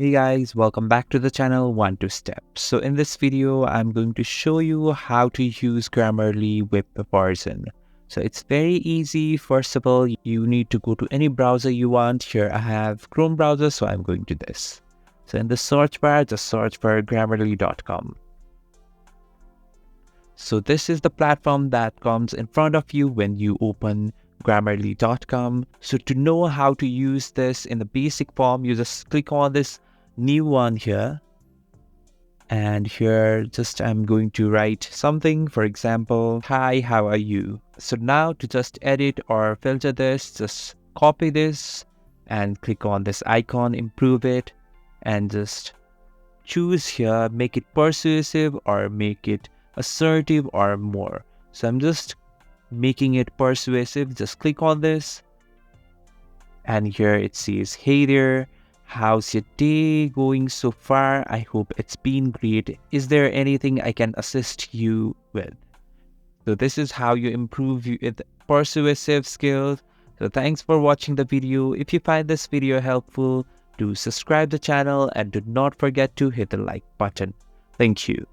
Hey guys, welcome back to the channel 1 2 Steps. So in this video, I'm going to show you how to use Grammarly with the version. So it's very easy. First of all, you need to go to any browser you want. Here I have Chrome browser, so I'm going to this. So in the search bar, just search for grammarly.com. So this is the platform that comes in front of you when you open grammarly.com. So to know how to use this in the basic form, you just click on this new one here. And here I'm going to write something, for example, hi, how are you? So now to just edit or filter this, just copy this and click on this icon, improve it, and just choose here, make it persuasive or make it assertive or more. So I'm just making it persuasive. Just click on this and here it says, hey there, how's your day going so far? I hope it's been great. Is there anything I can assist you with? So this is how you improve with persuasive skills. So thanks for watching the video. If you find this video helpful, do subscribe the channel and do not forget to hit the like button. Thank you.